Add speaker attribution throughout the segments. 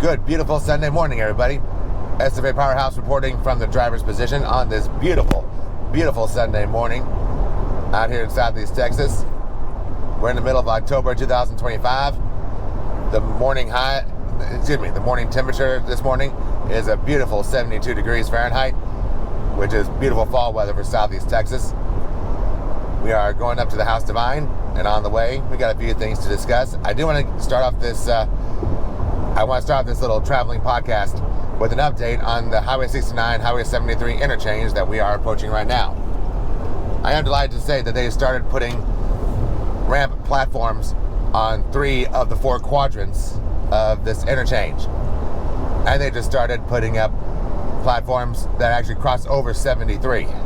Speaker 1: Good, beautiful Sunday morning, everybody. SFAPowerhouse reporting from the driver's position on this beautiful, beautiful Sunday morning out here in Southeast Texas. We're in the middle of October 2025. The morning temperature this morning is a beautiful 72 degrees Fahrenheit, which is beautiful fall weather for Southeast Texas. We are going up to the House Divine, and on the way, we got a few things to discuss. I do want to start off this little traveling podcast with an update on the Highway 69, Highway 73 interchange that we are approaching right now. I am delighted to say that they started putting ramp platforms on 3 of the 4 quadrants of this interchange. And they just started putting up platforms that actually cross over 73. They've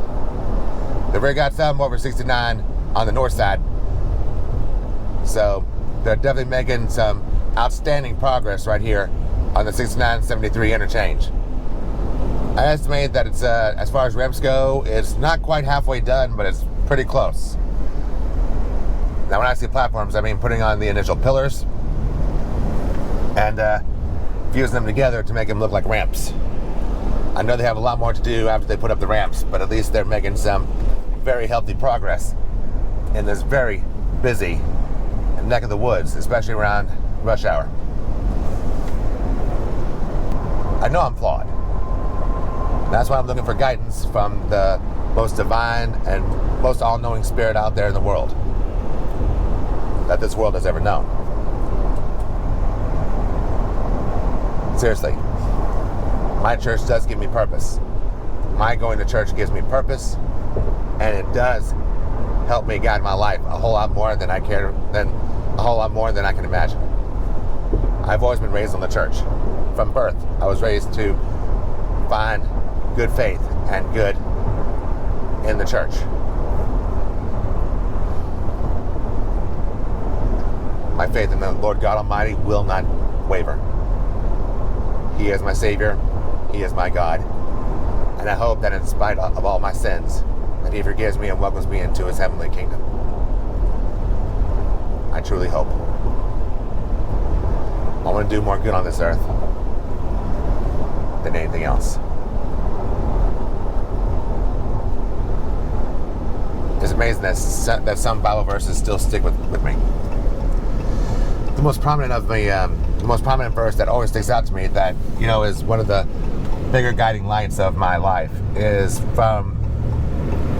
Speaker 1: already got some over 69 on the north side. So they're definitely making some outstanding progress right here on the 69-73 interchange. I estimate that it's, as far as ramps go, it's not quite halfway done, but it's pretty close. Now when I say platforms, I mean putting on the initial pillars and fusing them together to make them look like ramps. I know they have a lot more to do after they put up the ramps, but at least they're making some very healthy progress in this very busy neck of the woods, especially around rush hour. I know I'm flawed. That's why I'm looking for guidance from the most divine and most all-knowing spirit out there in the world that this world has ever known. Seriously, my church does give me purpose. My going to church gives me purpose, and it does help me guide my life a whole lot more than I can imagine. I've always been raised on the church. From birth, I was raised to find good faith and good in the church. My faith in the Lord God Almighty will not waver. He is my Savior. He is my God. And I hope that in spite of all my sins, that He forgives me and welcomes me into His heavenly kingdom. I truly hope. I want to do more good on this earth than anything else. It's amazing that some Bible verses still stick with me. The most prominent verse that always sticks out to me that, is one of the bigger guiding lights of my life is from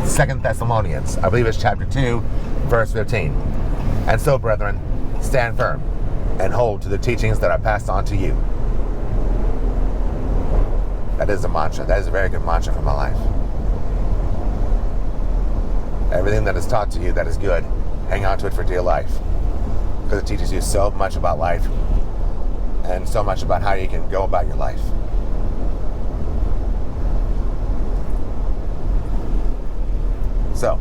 Speaker 1: 2 Thessalonians. I believe it's chapter 2, verse 15. And so, brethren, stand firm and hold to the teachings that are passed on to you. That is a mantra. That is a very good mantra for my life. Everything that is taught to you that is good, hang on to it for dear life. Because it teaches you so much about life and so much about how you can go about your life. So,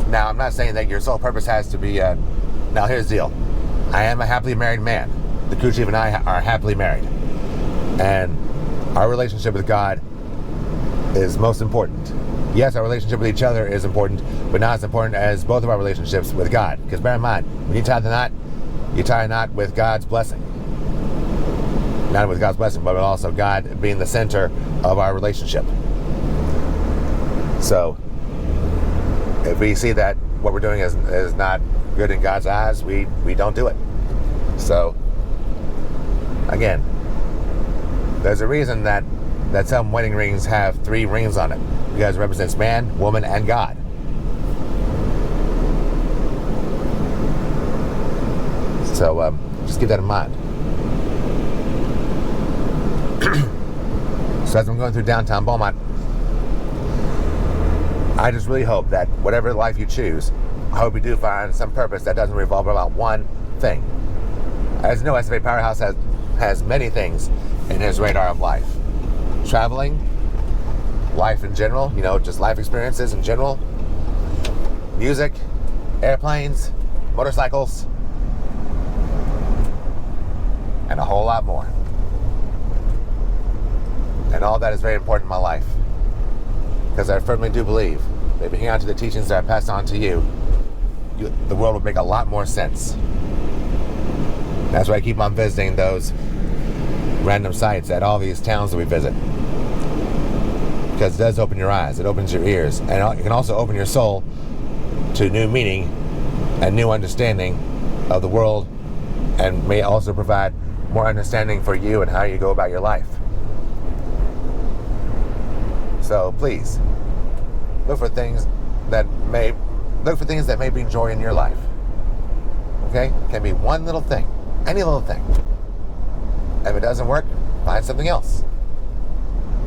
Speaker 1: now I'm not saying that your sole purpose has to be, now here's the deal. I am a happily married man. The crew chief and I are happily married. And our relationship with God is most important. Yes, our relationship with each other is important, but not as important as both of our relationships with God. Because bear in mind, when you tie the knot, you tie a knot with God's blessing. Not with God's blessing, but also God being the center of our relationship. So, if we see that what we're doing is not good in God's eyes, we don't do it. So, again, there's a reason that some wedding rings have 3 rings on it, because it represents man, woman, and God. So, just keep that in mind. So as I'm going through downtown Beaumont, I just really hope that whatever life you choose, I hope you do find some purpose that doesn't revolve around one thing. As you know, SFAPowerhouse has many things in his radar of life. Traveling, life in general, just life experiences in general, music, airplanes, motorcycles, and a whole lot more. And all that is very important in my life. Because I firmly do believe that if you hang on to the teachings that I passed on to you, the world would make a lot more sense. That's why I keep on visiting those random sites at all these towns that we visit. Because it does open your eyes, it opens your ears, and it can also open your soul to new meaning and new understanding of the world, and may also provide more understanding for you and how you go about your life. So please, look for things that may bring joy in your life. Okay? It can be one little thing, any little thing. If it doesn't work, find something else.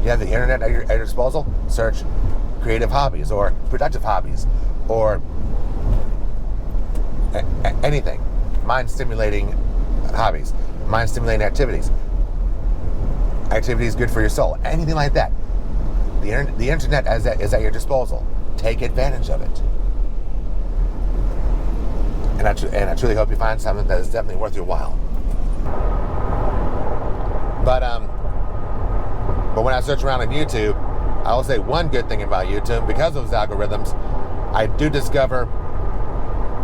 Speaker 1: You have the internet at your disposal. Search creative hobbies or productive hobbies or anything. Mind-stimulating hobbies, mind-stimulating activities. Activities good for your soul. Anything like that. The internet is at your disposal. Take advantage of it. And I truly hope you find something that is definitely worth your while. But when I search around on YouTube, I will say one good thing about YouTube, because of those algorithms, I do discover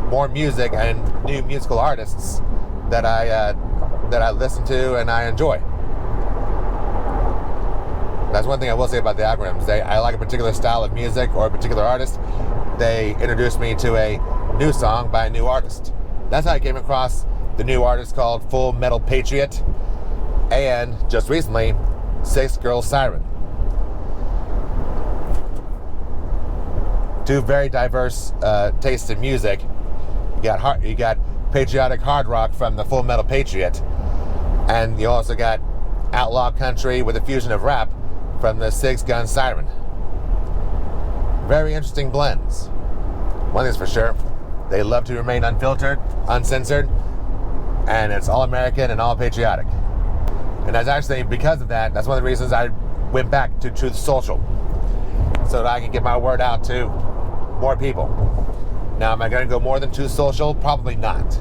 Speaker 1: more music and new musical artists that I listen to and I enjoy. That's one thing I will say about the algorithms. I like a particular style of music or a particular artist. They introduce me to a new song by a new artist. That's how I came across the new artist called Full Metal Patriot, and just recently, Six Girl Siren. Two very diverse tastes in music. You got patriotic hard rock from the Full Metal Patriot, and you also got outlaw country with a fusion of rap from the Six Gun Siren. Very interesting blends. One thing's for sure, they love to remain unfiltered, uncensored, and it's all American and all patriotic. And that's actually because of that, that's one of the reasons I went back to Truth Social, so that I can get my word out to more people. Now, am I going to go more than Truth Social? Probably not,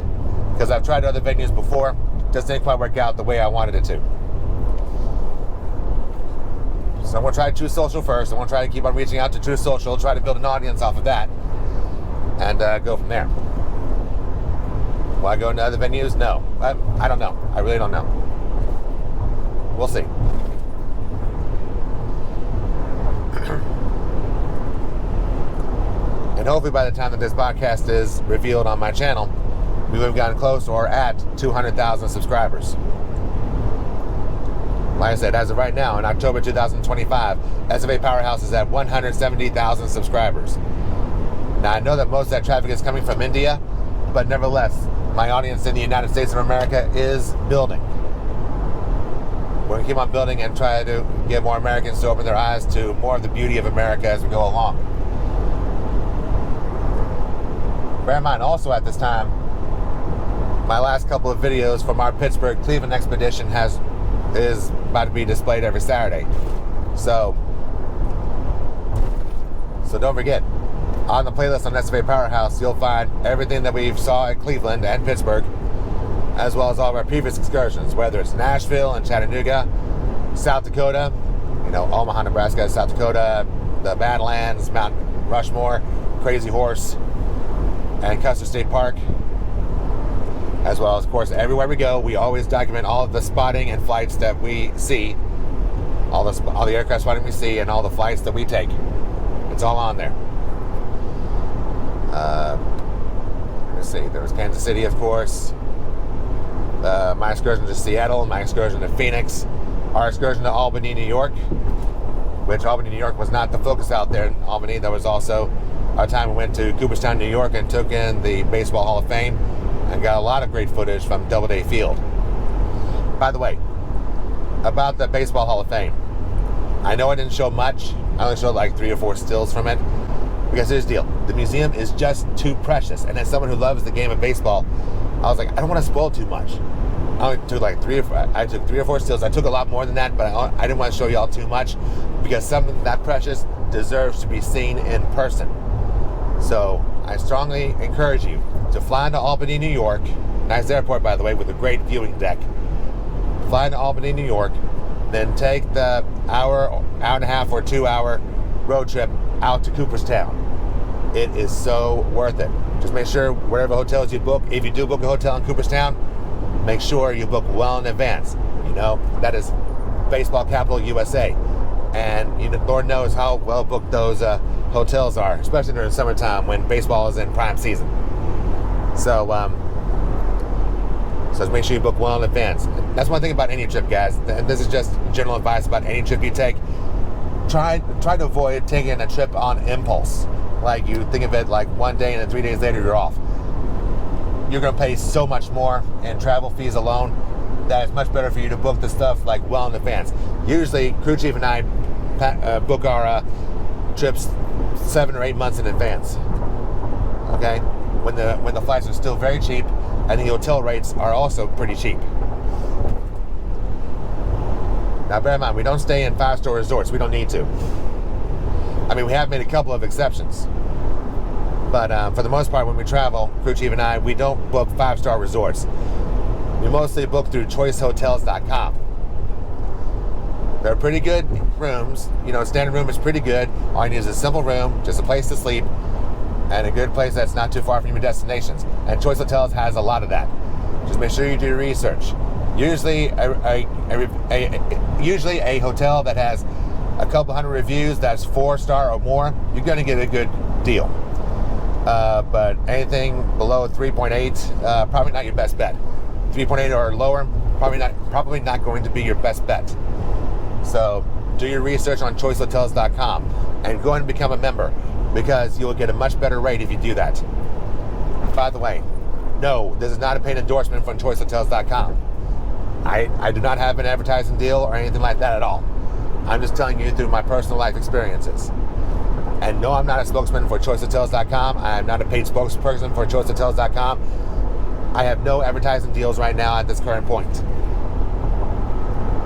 Speaker 1: because I've tried other venues before, just didn't quite work out the way I wanted it to. So I'm going to try Truth Social first. I'm going to try to keep on reaching out to Truth Social, try to build an audience off of that, and go from there. Will I go into other venues? No. I don't know. I really don't know. We'll see. And hopefully by the time that this podcast is revealed on my channel, we would have gotten close or at 200,000 subscribers. Like I said, as of right now, in October 2025, SFAPowerhouse is at 170,000 subscribers. Now, I know that most of that traffic is coming from India, but nevertheless, my audience in the United States of America is building. We're going to keep on building and try to get more Americans to open their eyes to more of the beauty of America as we go along. Bear in mind, also at this time, my last couple of videos from our Pittsburgh-Cleveland expedition is about to be displayed every Saturday. So don't forget, on the playlist on SFAPowerhouse, you'll find everything that we've saw at Cleveland and Pittsburgh, as well as all of our previous excursions, whether it's Nashville and Chattanooga, South Dakota, Omaha, Nebraska, South Dakota, the Badlands, Mount Rushmore, Crazy Horse, and Custer State Park, as well as, of course, everywhere we go, we always document all of the spotting and flights that we see, all the aircraft spotting we see, and all the flights that we take. It's all on there. Let's see, there was Kansas City, of course, my excursion to Seattle, my excursion to Phoenix, our excursion to Albany, New York, which Albany, New York was not the focus out there in Albany. There was also our time we went to Cooperstown, New York, and took in the Baseball Hall of Fame and got a lot of great footage from Doubleday Field. By the way, about the Baseball Hall of Fame, I know I didn't show much. I only showed like 3 or 4 stills from it, because here's the deal. The museum is just too precious, and as someone who loves the game of baseball, I was like, I don't want to spoil too much. I only took like 3 or 4 stills. I took a lot more than that, but I didn't want to show y'all too much, because something that precious deserves to be seen in person. So I strongly encourage you to fly into Albany, New York. Nice airport, by the way, with a great viewing deck. Fly into Albany, New York, then take the hour and a half or 2 hour road trip out to Cooperstown. It is so worth it. Just make sure wherever hotels you book, if you do book a hotel in Cooperstown, make sure you book well in advance. You know, that is baseball capital USA. And Lord knows how well booked those hotels are, especially during the summertime when baseball is in prime season. So make sure you book well in advance. That's one thing about any trip, guys. And this is just general advice about any trip you take. Try to avoid taking a trip on impulse. Like, you think of it like one day and then 3 days later you're off. You're going to pay so much more in travel fees alone that it's much better for you to book the stuff like well in advance. Usually, crew chief and I book our trips 7 or 8 months in advance. Okay, when the flights are still very cheap and the hotel rates are also pretty cheap. Now, bear in mind, we don't stay in 5-star resorts. We don't need to. I mean, we have made a couple of exceptions. But for the most part, when we travel, crew chief and I, we don't book 5-star resorts. We mostly book through choicehotels.com. They're pretty good rooms. Standard room is pretty good. All you need is a simple room, just a place to sleep, and a good place that's not too far from your destinations. And Choice Hotels has a lot of that. Just make sure you do your research. Usually a hotel that has a couple hundred reviews that's 4-star or more, you're going to get a good deal. But anything below 3.8, probably not your best bet. 3.8 or lower, probably not going to be your best bet. So do your research on choicehotels.com and go ahead and become a member, because you'll get a much better rate if you do that. By the way, no, this is not a paid endorsement from choicehotels.com. I do not have an advertising deal or anything like that at all. I'm just telling you through my personal life experiences. And no, I'm not a spokesman for choicehotels.com. I am not a paid spokesperson for choicehotels.com. I have no advertising deals right now at this current point.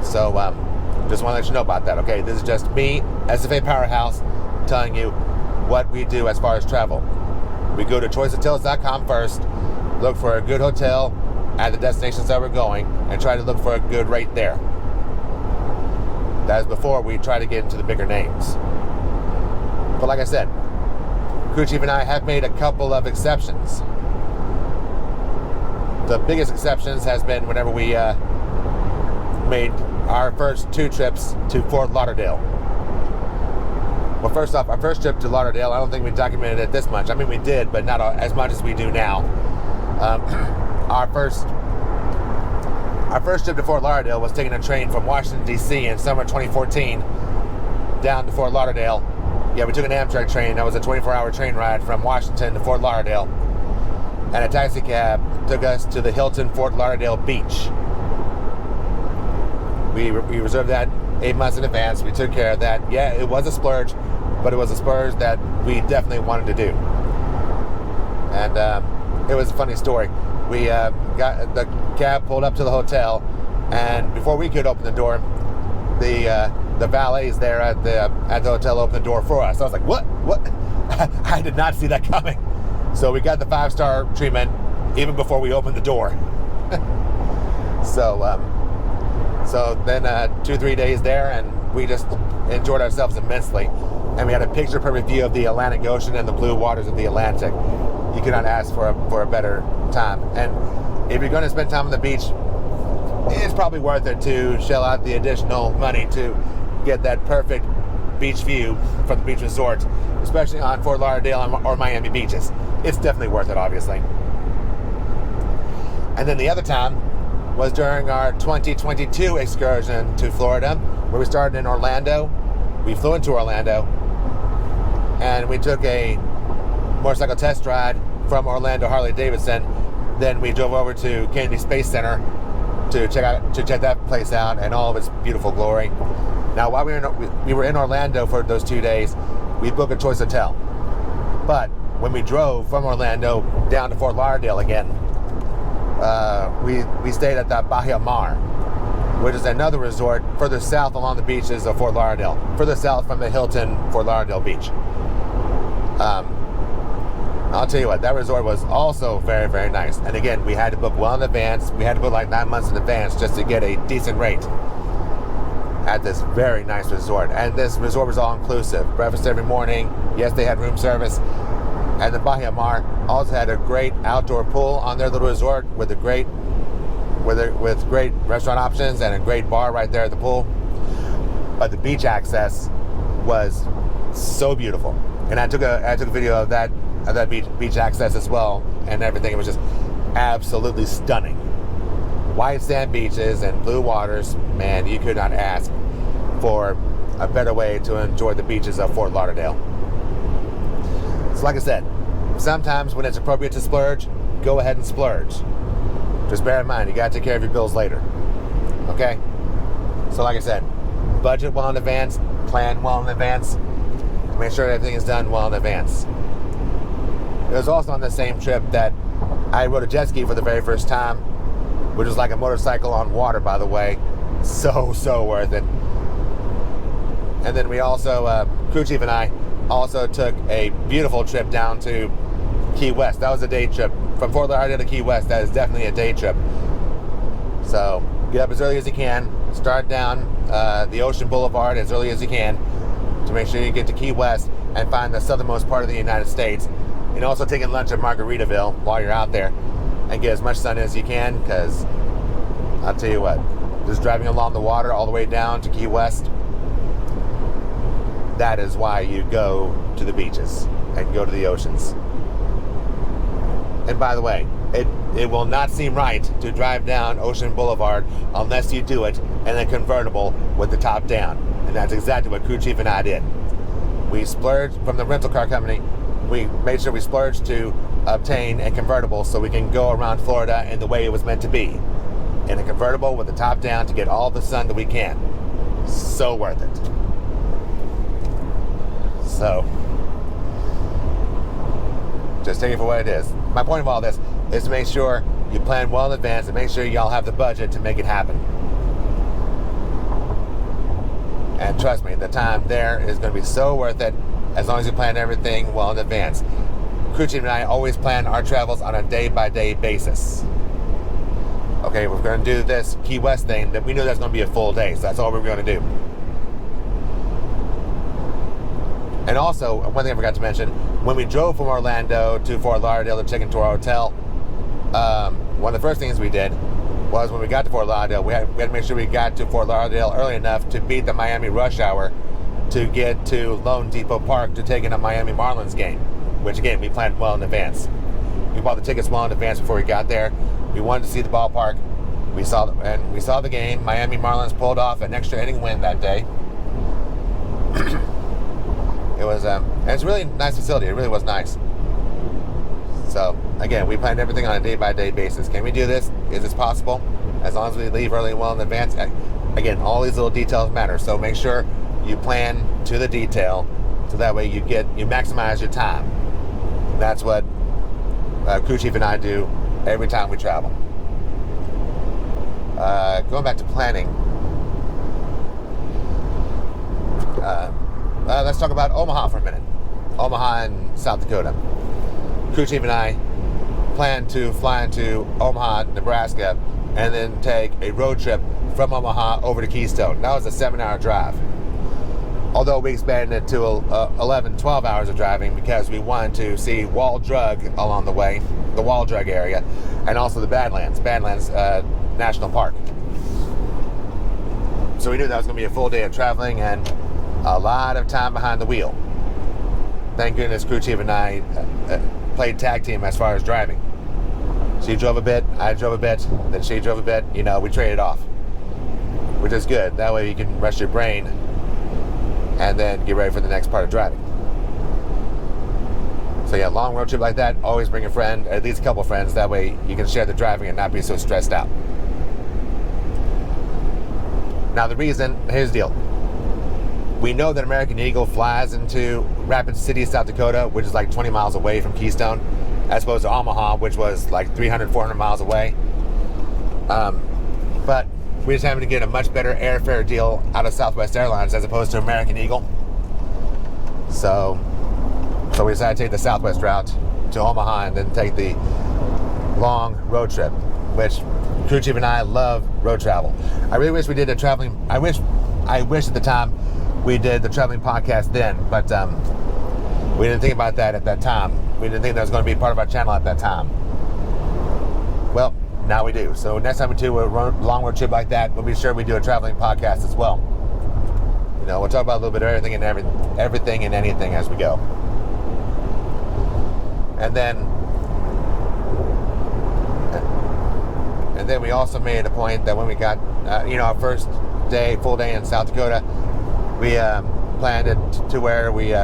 Speaker 1: So, just want to let you know about that, okay? This is just me, SFA Powerhouse, telling you what we do as far as travel. We go to choicehotels.com first, look for a good hotel at the destinations that we're going, and try to look for a good rate there. That is before we try to get into the bigger names. But like I said, crew chief and I have made a couple of exceptions. The biggest exceptions has been whenever we made our first 2 trips to Fort Lauderdale. Well, first off, our first trip to Lauderdale, I don't think we documented it this much. I mean, we did, but not as much as we do now. Our first trip to Fort Lauderdale was taking a train from Washington, D.C. in summer 2014 down to Fort Lauderdale. Yeah, we took an Amtrak train. That was a 24-hour train ride from Washington to Fort Lauderdale. And a taxi cab took us to the Hilton Fort Lauderdale beach. We reserved that 8 months in advance. We took care of that. Yeah, it was a splurge, but it was a splurge that we definitely wanted to do. And it was a funny story. We got the cab pulled up to the hotel, and before we could open the door, the valets there at the hotel opened the door for us. I was like, what? I did not see that coming. So we got the 5-star treatment even before we opened the door. So then 2-3 days there, and we just enjoyed ourselves immensely. And we had a picture-perfect view of the Atlantic Ocean and the blue waters of the Atlantic. You cannot ask for a better time. And if you're going to spend time on the beach, it's probably worth it to shell out the additional money to get that perfect beach view from the beach resort, especially on Fort Lauderdale or Miami beaches. It's definitely worth it, obviously. And then the other time was during our 2022 excursion to Florida, where we started in Orlando. We flew into Orlando, and we took a motorcycle test ride from Orlando Harley-Davidson. Then we drove over to Kennedy Space Center to check that place out and all of its beautiful glory. Now, while we were in Orlando for those 2 days, we booked a Choice Hotel. But when we drove from Orlando down to Fort Lauderdale again, we stayed at the Bahia Mar, which is another resort further south along the beaches of Fort Lauderdale, further south from the Hilton Fort Lauderdale beach. I'll tell you what, that resort was also very, very nice. And again, we had to book well in advance. We had to book like 9 months in advance just to get a decent rate at this very nice resort. And this resort was all inclusive. Breakfast every morning. Yes, they had room service. And the Bahia Mar also had a great outdoor pool on their little resort with a great with great restaurant options and a great bar right there at the pool. But the beach access was so beautiful, and I took a video of that beach access as well, and everything. It was just absolutely stunning. White sand beaches and blue waters. Man, you could not ask for a better way to enjoy the beaches of Fort Lauderdale. So like I said, sometimes when it's appropriate to splurge, go ahead and splurge. Just bear in mind, you gotta take care of your bills later. Okay? So like I said, budget well in advance, plan well in advance, make sure everything is done well in advance. It was also on the same trip that I rode a jet ski for the very first time, which was like a motorcycle on water, by the way. So worth it. And then we also, crew chief and I, also took a beautiful trip down to Key West. That was a day trip. From Fort Lauderdale to Key West, that is definitely a day trip. So get up as early as you can, start down the Ocean Boulevard as early as you can to make sure you get to Key West and find the southernmost part of the United States. And also taking lunch at Margaritaville while you're out there and get as much sun as you can, because I'll tell you what, just driving along the water all the way down to Key West, that is why you go to the beaches and go to the oceans. And by the way, it will not seem right to drive down Ocean Boulevard unless you do it in a convertible with the top down. And that's exactly what crew chief and I did. We splurged from the rental car company. We made sure we splurged to obtain a convertible so we can go around Florida in the way it was meant to be. In a convertible with the top down to get all the sun that we can. So worth it. So, just take it for what it is. My point of all this is to make sure you plan well in advance and make sure y'all have the budget to make it happen. And trust me, the time there is going to be so worth it as long as you plan everything well in advance. Crew chief and I always plan our travels on a day-by-day basis. Okay, we're going to do this Key West thing that we knew that's going to be a full day, so that's all we're going to do. And also, one thing I forgot to mention, when we drove from Orlando to Fort Lauderdale to check into our hotel, one of the first things we did was when we got to Fort Lauderdale, we had to make sure we got to Fort Lauderdale early enough to beat the Miami rush hour to get to Lone Depot Park to take in a Miami Marlins game, which again, we planned well in advance. We bought the tickets well in advance before we got there. We wanted to see the ballpark. We saw the game. Miami Marlins pulled off an extra inning win that day. And it's a really nice facility. It really was nice. So again, we planned everything on a day-by-day basis. Can we do this? Is this possible? As long as we leave early and well in advance. Again, all these little details matter. So make sure you plan to the detail, so that way you maximize your time. That's what crew chief and I do every time we travel. Going back to planning. Let's talk about Omaha for a minute. Omaha in South Dakota. Crew chief and I plan to fly into Omaha, Nebraska, and then take a road trip from Omaha over to Keystone. That was a 7-hour drive. Although we expanded it to 11, 12 hours of driving because we wanted to see Wall Drug along the way, the Wall Drug area, and also the Badlands National Park. So we knew that was going to be a full day of traveling and a lot of time behind the wheel. Thank goodness crew chief and I played tag team as far as driving. She drove a bit, I drove a bit, then she drove a bit. We traded off, which is good. That way you can rest your brain and then get ready for the next part of driving. So yeah, long road trip like that, always bring a friend, at least a couple friends. That way you can share the driving and not be so stressed out. Now here's the deal. We know that American Eagle flies into Rapid City, South Dakota, which is like 20 miles away from Keystone, as opposed to Omaha, which was like 300, 400 miles away. But we just happened to get a much better airfare deal out of Southwest Airlines as opposed to American Eagle. So we decided to take the Southwest route to Omaha and then take the long road trip, which crew chief and I love road travel. I really wish we did I wish at the time we did the traveling podcast then, but we didn't think about that at that time. We didn't think that was going to be part of our channel at that time. Well, now we do. So next time we do a long road trip like that, we'll be sure we do a traveling podcast as well. You know, we'll talk about a little bit of everything and anything as we go. And then we also made a point that when we got, our first full day in South Dakota, we planned it to where we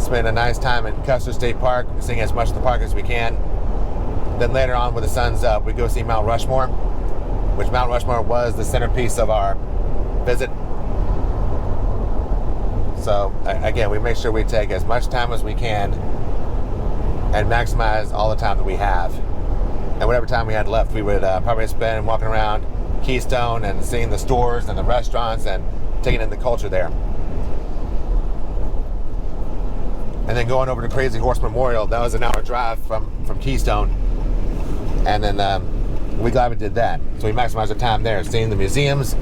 Speaker 1: spend a nice time in Custer State Park, seeing as much of the park as we can. Then later on, when the sun's up, we go see Mount Rushmore, which Mount Rushmore was the centerpiece of our visit. So again, we make sure we take as much time as we can and maximize all the time that we have. And whatever time we had left, we would probably spend walking around Keystone and seeing the stores and the restaurants and taking in the culture there. And then going over to Crazy Horse Memorial, that was an hour drive from Keystone. And then we're glad we did that. So we maximized our time there, seeing the museums,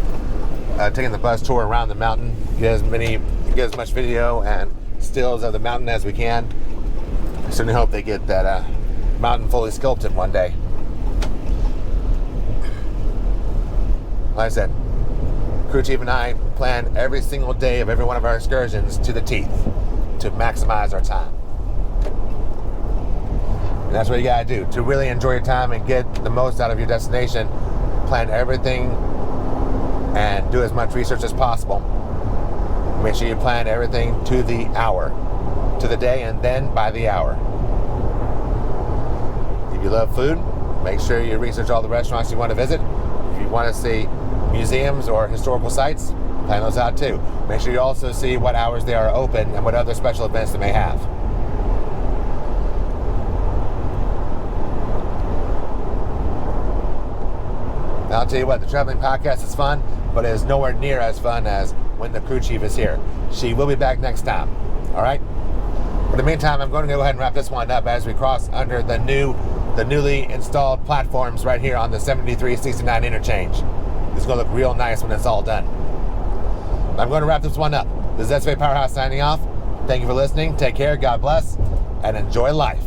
Speaker 1: taking the bus tour around the mountain, get as much video and stills of the mountain as we can. I certainly hope they get that mountain fully sculpted one day. Like I said, crew chief and I plan every single day of every one of our excursions to the teeth to maximize our time. And that's what you gotta do. To really enjoy your time and get the most out of your destination, plan everything and do as much research as possible. Make sure you plan everything to the hour, to the day, and then by the hour. If you love food, make sure you research all the restaurants you want to visit. If you want to see museums or historical sites, plan those out too. Make sure you also see what hours they are open and what other special events they may have. Now, I'll tell you what, the traveling podcast is fun, but it is nowhere near as fun as when the crew chief is here. She will be back next time. All right? For the meantime, I'm going to go ahead and wrap this one up as we cross under the newly installed platforms right here on the 7369 Interchange. It's going to look real nice when it's all done. I'm going to wrap this one up. This is SFAPowerhouse signing off. Thank you for listening. Take care. God bless. And enjoy life.